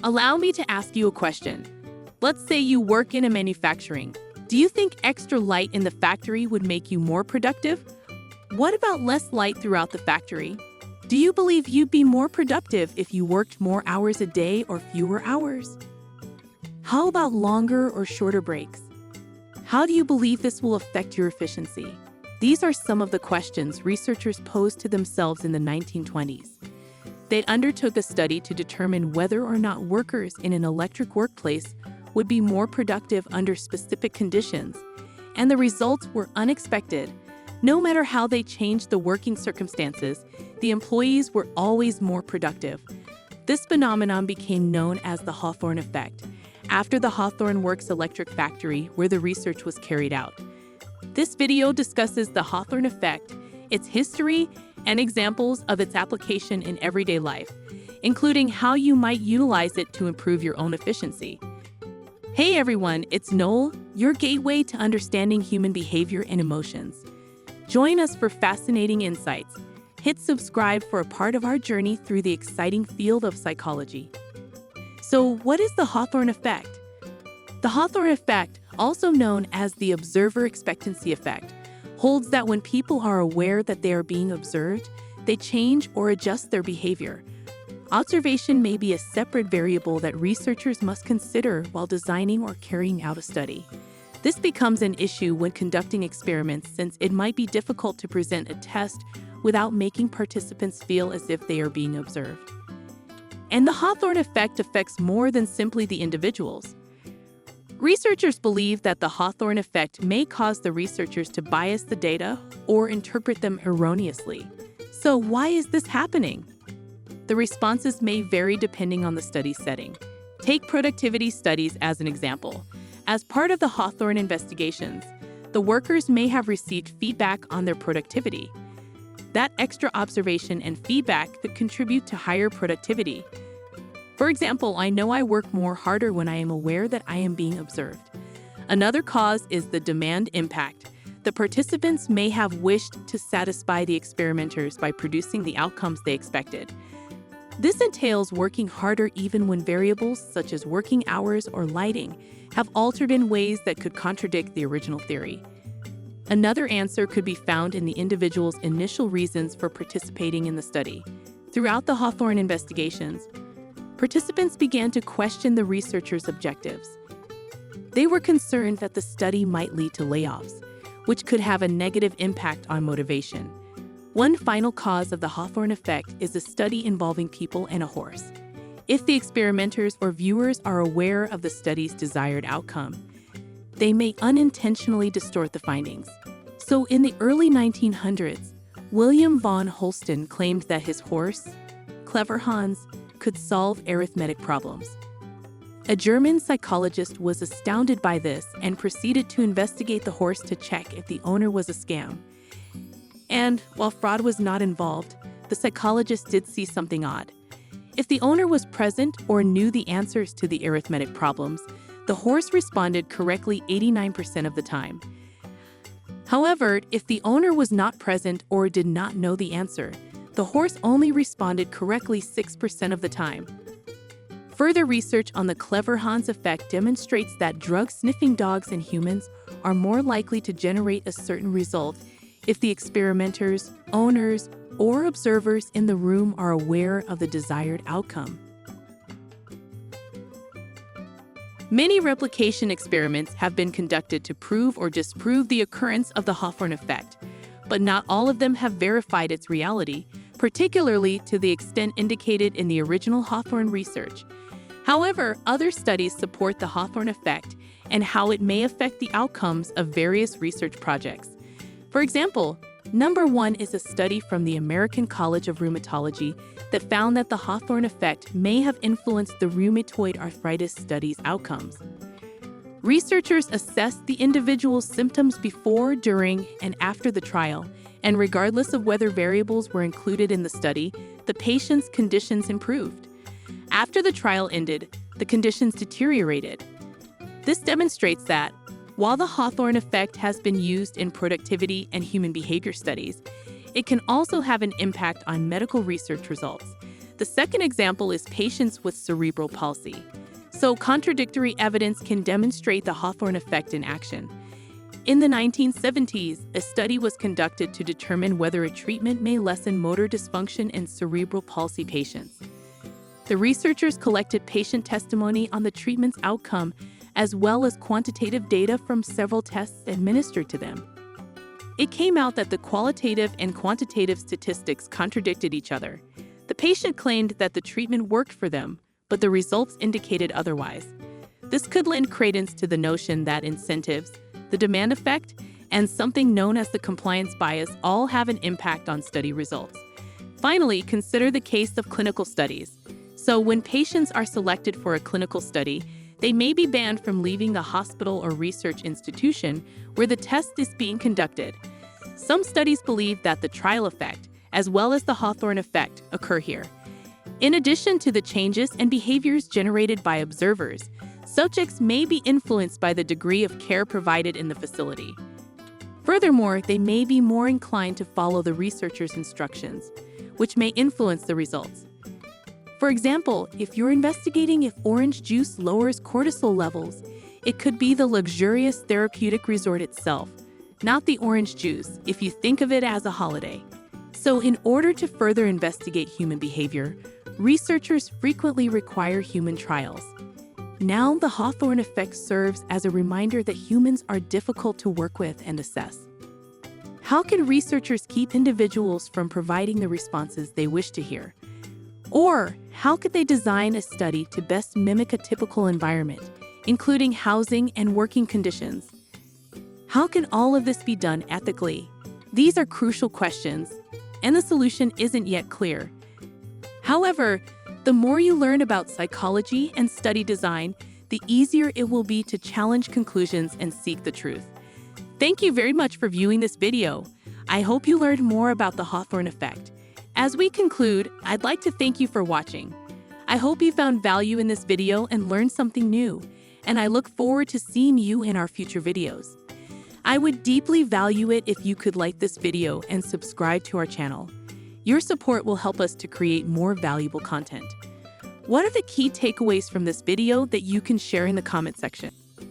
Allow me to ask you a question. Let's say you work in a manufacturing. Do you think extra light in the factory would make you more productive? What about less light throughout the factory? Do you believe you'd be more productive if you worked more hours a day or fewer hours? How about longer or shorter breaks? How do you believe this will affect your efficiency? These are some of the questions researchers posed to themselves in the 1920s. They undertook a study to determine whether or not workers in an electric workplace would be more productive under specific conditions, and the results were unexpected. No matter how they changed the working circumstances, the employees were always more productive. This phenomenon became known as the Hawthorne Effect, after the Hawthorne Works electric factory where the research was carried out. This video discusses the Hawthorne Effect, its history, and examples of its application in everyday life, including how you might utilize it to improve your own efficiency. Hey everyone, it's Knowle, your gateway to understanding human behavior and emotions. Join us for fascinating insights. Hit subscribe for a part of our journey through the exciting field of psychology. So, what is the Hawthorne Effect? The Hawthorne Effect, also known as the observer expectancy effect, holds that when people are aware that they are being observed, they change or adjust their behavior. Observation may be a separate variable that researchers must consider while designing or carrying out a study. This becomes an issue when conducting experiments since it might be difficult to present a test without making participants feel as if they are being observed. And the Hawthorne Effect affects more than simply the individuals. Researchers believe that the Hawthorne Effect may cause the researchers to bias the data or interpret them erroneously. So why is this happening? The responses may vary depending on the study setting. Take productivity studies as an example. As part of the Hawthorne investigations, the workers may have received feedback on their productivity. That extra observation and feedback could contribute to higher productivity. For example, I know I work more harder when I am aware that I am being observed. Another cause is the demand impact. The participants may have wished to satisfy the experimenters by producing the outcomes they expected. This entails working harder even when variables such as working hours or lighting have altered in ways that could contradict the original theory. Another answer could be found in the individual's initial reasons for participating in the study. Throughout the Hawthorne investigations, participants began to question the researchers' objectives. They were concerned that the study might lead to layoffs, which could have a negative impact on motivation. One final cause of the Hawthorne Effect is a study involving people and a horse. If the experimenters or viewers are aware of the study's desired outcome, they may unintentionally distort the findings. So in the early 1900s, William von Holstein claimed that his horse, Clever Hans, could solve arithmetic problems. A German psychologist was astounded by this and proceeded to investigate the horse to check if the owner was a scam. And while fraud was not involved, the psychologist did see something odd. If the owner was present or knew the answers to the arithmetic problems, the horse responded correctly 89% of the time. However, if the owner was not present or did not know the answer, the horse only responded correctly 6% of the time. Further research on the Clever Hans effect demonstrates that drug-sniffing dogs in humans are more likely to generate a certain result if the experimenters, owners, or observers in the room are aware of the desired outcome. Many replication experiments have been conducted to prove or disprove the occurrence of the Hawthorne effect, but not all of them have verified its reality, particularly to the extent indicated in the original Hawthorne research. However, other studies support the Hawthorne effect and how it may affect the outcomes of various research projects. For example, number 1 is a study from the American College of Rheumatology that found that the Hawthorne effect may have influenced the rheumatoid arthritis study's outcomes. Researchers assessed the individual's symptoms before, during, and after the trial, and regardless of whether variables were included in the study, the patient's conditions improved. After the trial ended, the conditions deteriorated. This demonstrates that, while the Hawthorne effect has been used in productivity and human behavior studies, it can also have an impact on medical research results. The second example is patients with cerebral palsy. So contradictory evidence can demonstrate the Hawthorne effect in action. In the 1970s, a study was conducted to determine whether a treatment may lessen motor dysfunction in cerebral palsy patients. The researchers collected patient testimony on the treatment's outcome, as well as quantitative data from several tests administered to them. It came out that the qualitative and quantitative statistics contradicted each other. The patient claimed that the treatment worked for them, but the results indicated otherwise. This could lend credence to the notion that incentives, the demand effect, and something known as the compliance bias all have an impact on study results. Finally, consider the case of clinical studies. So when patients are selected for a clinical study, they may be banned from leaving the hospital or research institution where the test is being conducted. Some studies believe that the trial effect, as well as the Hawthorne effect, occur here. In addition to the changes and behaviors generated by observers, subjects may be influenced by the degree of care provided in the facility. Furthermore, they may be more inclined to follow the researcher's instructions, which may influence the results. For example, if you're investigating if orange juice lowers cortisol levels, it could be the luxurious therapeutic resort itself, not the orange juice, if you think of it as a holiday. So in order to further investigate human behavior, researchers frequently require human trials. Now, the Hawthorne effect serves as a reminder that humans are difficult to work with and assess. How can researchers keep individuals from providing the responses they wish to hear? Or how could they design a study to best mimic a typical environment, including housing and working conditions? How can all of this be done ethically? These are crucial questions, and the solution isn't yet clear. However, the more you learn about psychology and study design, the easier it will be to challenge conclusions and seek the truth. Thank you very much for viewing this video. I hope you learned more about the Hawthorne effect. As we conclude, I'd like to thank you for watching. I hope you found value in this video and learned something new, and I look forward to seeing you in our future videos. I would deeply value it if you could like this video and subscribe to our channel. Your support will help us to create more valuable content. What are the key takeaways from this video that you can share in the comment section?